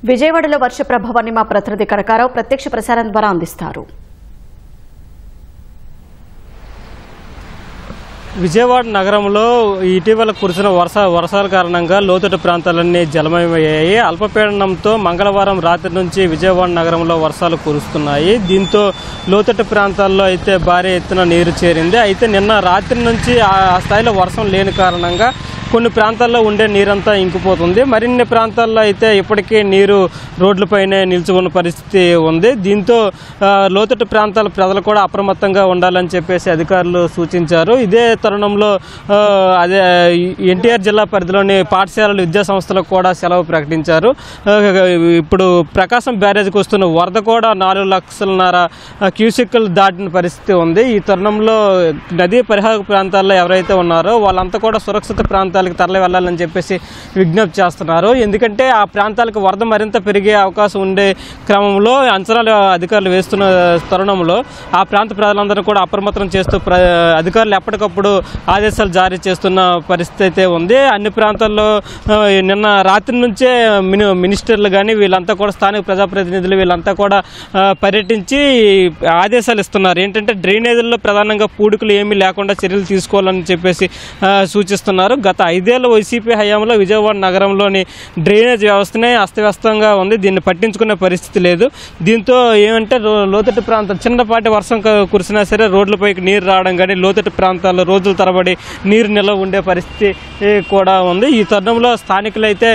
విజయవాడలో వర్ష ప్రభావాన్ని మా ప్రతినిధి కనకారావు ప్రత్యక్ష ప్రసారం ద్వారా అందిస్తారు. విజయవాడ నగరంలో ఇటీవల కురిసిన వర్షాల కారణంగా లోతట్టు ప్రాంతాలన్నీ జలమయమయ్యాయి. అల్పపీడనంతో మంగళవారం రాత్రి నుంచి విజయవాడ నగరంలో వర్షాలు కురుస్తున్నాయి. దీంతో లోతట్టు ప్రాంతాల్లో అయితే భారీ ఎత్తున నీరు చేరింది. అయితే నిన్న రాత్రి నుంచి ఆ స్థాయిలో వర్షం లేని కారణంగా కొన్ని ప్రాంతాల్లో ఉండే నీరంతా ఇంకిపోతుంది. మరిన్ని ప్రాంతాల్లో అయితే ఇప్పటికే నీరు రోడ్లపైనే నిలిచిపోయిన పరిస్థితి ఉంది. దీంతో లోతట్టు ప్రాంతాల ప్రజలు కూడా అప్రమత్తంగా ఉండాలని చెప్పేసి అధికారులు సూచించారు. ఇదే తరుణంలో అదే ఎన్టీఆర్ జిల్లా పరిధిలోని పాఠశాలలు విద్యాసంస్థలకు కూడా సెలవు ప్రకటించారు. ఇప్పుడు ప్రకాశం బ్యారేజ్కి వస్తున్న వరద కూడా 4 లక్షలన్నర క్యూసెక్కులు దాటిన పరిస్థితి ఉంది. ఈ తరుణంలో నదీ పరివాహక ప్రాంతాల్లో ఎవరైతే ఉన్నారో వాళ్ళంతా కూడా సురక్షిత ప్రాంతాలకు తరలి వెళ్లాలని చెప్పేసి విజ్ఞప్తి చేస్తున్నారు. ఎందుకంటే ఆ ప్రాంతాలకు వరద మరింత పెరిగే అవకాశం ఉండే క్రమంలో అంచనాలు అధికారులు వేస్తున్న తరుణంలో ఆ ప్రాంత ప్రజలందరూ కూడా అప్రమత్తం చేస్తూ అధికారులు ఎప్పటికప్పుడు ఆదేశాలు జారీ చేస్తున్న పరిస్థితి అయితే ఉంది. అన్ని ప్రాంతాల్లో నిన్న రాత్రి నుంచే మినిస్టర్లు కానీ వీళ్ళంతా కూడా స్థానిక ప్రజాప్రతినిధులు వీళ్ళంతా కూడా పర్యటించి ఆదేశాలు ఇస్తున్నారు. ఏంటంటే డ్రైనేజీల్లో ప్రధానంగా పూడికలు ఏమీ లేకుండా చర్యలు తీసుకోవాలని చెప్పేసి సూచిస్తున్నారు. గత 5 ఏళ్ల వైసీపీ హయాంలో విజయవాడ నగరంలోని డ్రైనేజ్ వ్యవస్థనే అస్తవ్యస్తంగా ఉంది. దీన్ని పట్టించుకునే పరిస్థితి లేదు. దీంతో ఏమంటే లోతట్టు ప్రాంతం చిన్నపాటి వర్షం కురిసినా సరే రోడ్లపైకి నీరు రావడం కానీ లోతట్టు ప్రాంతాల్లో రోజుల తరబడి నీరు నిల్వ ఉండే పరిస్థితి కూడా ఉంది. ఈ తరుణంలో స్థానికులైతే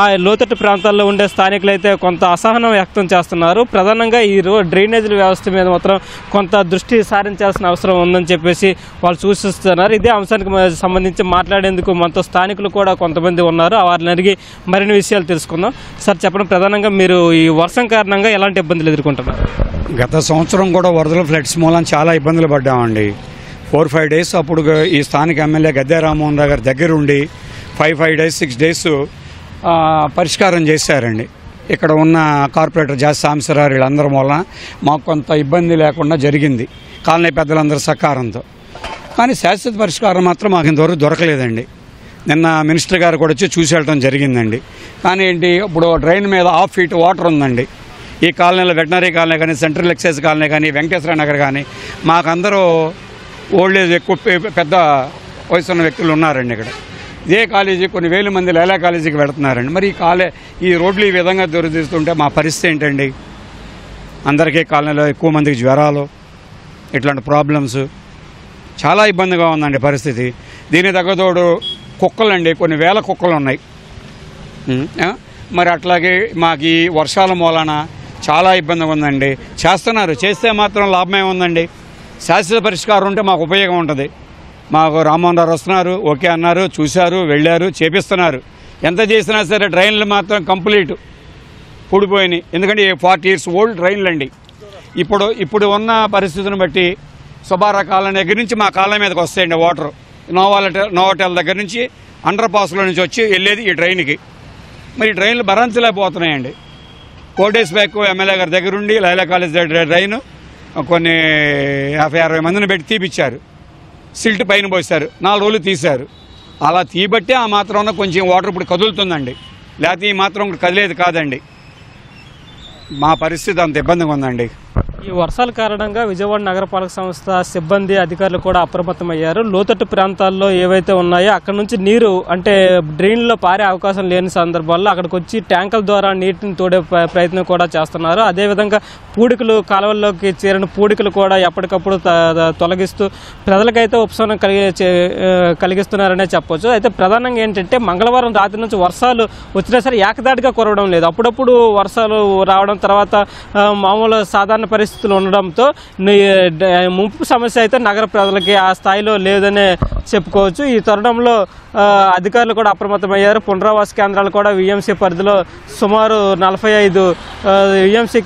ఆ లోతట్టు ప్రాంతాల్లో ఉండే స్థానికులైతే కొంత అసహనం వ్యక్తం చేస్తున్నారు. ప్రధానంగా ఈ డ్రైనేజీల వ్యవస్థ మీద మాత్రం కొంత దృష్టి సారించాల్సిన అవసరం ఉందని చెప్పేసి వాళ్ళు సూచిస్తున్నారు. ఇదే అంశానికి సంబంధించి మాట్లాడేందుకు మనతో స్థానికులు కూడా కొంతమంది ఉన్నారు. వారిని అడిగి మరిన్ని విషయాలు తెలుసుకుందాం. సార్ చెప్పండి, ప్రధానంగా మీరు ఈ వర్షం కారణంగా ఎలాంటి ఇబ్బందులు ఎదుర్కొంటున్నారు? గత సంవత్సరం కూడా వరదలు ఫ్లడ్స్ మూలం చాలా ఇబ్బందులు పడ్డామండి. 4-5 డేస్ అప్పుడు ఈ స్థానిక ఎమ్మెల్యే గద్దె రామ్మోహన్ రావు గారి దగ్గరుండి 5 డేస్ 6 డేస్ పరిష్కారం చేశారండి. ఇక్కడ ఉన్న కార్పొరేటర్ జాస్ సాంబశివరావు వీళ్ళందరి వలన మాకు కొంత ఇబ్బంది లేకుండా జరిగింది కాలనీ పెద్దలందరి సహకారంతో. కానీ శాశ్వత పరిష్కారం మాత్రం మాకు ఇంతవరకు దొరకలేదండి. నిన్న మినిస్టర్ గారు కూడా వచ్చి చూసి వెళ్ళడం జరిగిందండి. కానీ ఏంటి, ఇప్పుడు డ్రైన్ మీద 1/2 ఫీట్ వాటర్ ఉందండి. ఈ కాలనీలో వెటనరీ కాలనీ కానీ సెంట్రల్ ఎక్సైజ్ కాలనీ కానీ వెంకటేశ్వర నగర్ కానీ మాకందరూ ఓల్డ్ ఏజ్ ఎక్కువ పెద్ద వయసు ఉన్న వ్యక్తులు ఉన్నారండి. ఇక్కడ ఇదే కాలేజీ కొన్ని వేల మంది లైలా కాలేజీకి వెళుతున్నారండి. మరి ఈ రోడ్లు ఈ విధంగా దొరికిస్తుంటే మా పరిస్థితి ఏంటండి? అందరికీ కాలనీలో ఎక్కువ మందికి జ్వరాలు ఇట్లాంటి ప్రాబ్లమ్స్ చాలా ఇబ్బందిగా ఉందండి పరిస్థితి. దీని తగ్గతోడు కుక్కలండి, కొన్ని వేల కుక్కలు ఉన్నాయి. మరి అట్లాగే మాకు ఈ వర్షాల మూలాన చాలా ఇబ్బందిగా ఉందండి. చేస్తే మాత్రం లాభమే ఉందండి. శాశ్వత పరిష్కారం ఉంటే మాకు ఉపయోగం ఉంటుంది. మాకు రామ్మోహన్ రావు వస్తున్నారు, ఓకే అన్నారు, చూశారు, వెళ్ళారు, చేపిస్తున్నారు. ఎంత చేసినా సరే డ్రైన్లు మాత్రం కంప్లీట్ పూడిపోయినాయి. ఎందుకంటే 40 years ఓల్డ్ డ్రైన్లు అండి. ఇప్పుడు ఉన్న పరిస్థితిని బట్టి సుబ్బారా కాలనీ దగ్గర నుంచి మా కాలనీ మీదకి వస్తాయండి వాటర్. నోవాటెల్ దగ్గర నుంచి అండర్ పాస్లో నుంచి వచ్చి వెళ్ళేది ఈ డ్రైన్కి. మరి ఈ డ్రైన్లు భరించలేకపోతున్నాయండి. 4 days బ్యాక్ ఎమ్మెల్యే గారి దగ్గరుండి లైలా కాలేజ్ డ్రైన్ కొన్ని 50-60 మందిని పెట్టి తీపిచ్చారు. సిల్ట్ పైన పోసారు, 4 రోజులు తీశారు. అలా తీయబట్టే ఆ మాత్రం కొంచెం వాటర్ ఇప్పుడు కదులుతుందండి. లేకపోతే ఈ మాత్రం కదిలేదు కాదండి. మా పరిస్థితి అంత ఇబ్బందిగా ఉందండి. ఈ వర్షాల కారణంగా విజయవాడ నగరపాలక సంస్థ సిబ్బంది అధికారులు కూడా అప్రమత్తమయ్యారు. లోతట్టు ప్రాంతాల్లో ఏవైతే ఉన్నాయో అక్కడ నుంచి నీరు అంటే డ్రైన్లో పారే అవకాశం లేని సందర్భాల్లో అక్కడికి వచ్చి ట్యాంకుల ద్వారా నీటిని తోడే ప్రయత్నం కూడా చేస్తున్నారు. అదేవిధంగా పూడికలు కాలువల్లోకి చేరిన పూడికలు కూడా ఎప్పటికప్పుడు తొలగిస్తూ ప్రజలకైతే ఉపశమనం కలిగిస్తున్నారనే చెప్పొచ్చు. అయితే ప్రధానంగా ఏంటంటే మంగళవారం రాత్రి నుంచి వర్షాలు వచ్చినా సరే ఏకదాటిగా కురవడం లేదు. అప్పుడప్పుడు వర్షాలు రావడం, తర్వాత మామూలు సాధారణ పరిస్థితులు ఉండడంతో ముంపు సమస్య అయితే నగర ప్రజలకి ఆ స్థాయిలో లేదనే చెప్పుకోవచ్చు. ఈ తరుణంలో అధికారులు కూడా అప్రమత్తమయ్యారు. పునరావాస కేంద్రాలు కూడా విఎంసీ పరిధిలో సుమారు 45 విఎంసీ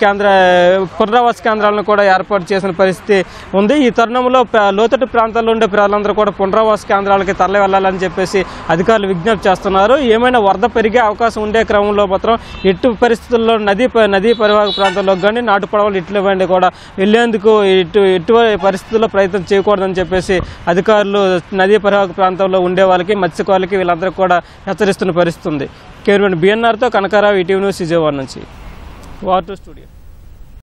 పునరావాస కేంద్రాలను కూడా ఏర్పాటు చేసిన పరిస్థితి ఉంది. ఈ తరుణంలో లోతట్టు ప్రాంతాల్లో ఉండే ప్రజలందరూ కూడా పునరావాస కేంద్రాలకి తరలి వెళ్లాలని చెప్పేసి అధికారులు విజ్ఞప్తి చేస్తున్నారు. ఏమైనా వరద పెరిగే అవకాశం ఉండే క్రమంలో మాత్రం ఎట్టి పరిస్థితుల్లో నదీ పరివాహక ప్రాంతాల్లో కానీ నాటు పడవలు ఇట్లు ఇవ్వండి కూడా కూడా వెళ్లేందుకు ఎటువంటి పరిస్థితుల్లో ప్రయత్నం చేయకూడదని చెప్పేసి అధికారులు నదీ పరివాహక ప్రాంతంలో ఉండే వాళ్ళకి మత్స్యకారులకి వీళ్ళందరూ కూడా హెచ్చరిస్తున్న పరిస్థితి ఉంది. కెమెరామెన్ బిఎన్ఆర్తో కనకారావు, ఈటీవీ న్యూస్, విజయవాడ నుంచి. War 2 studio.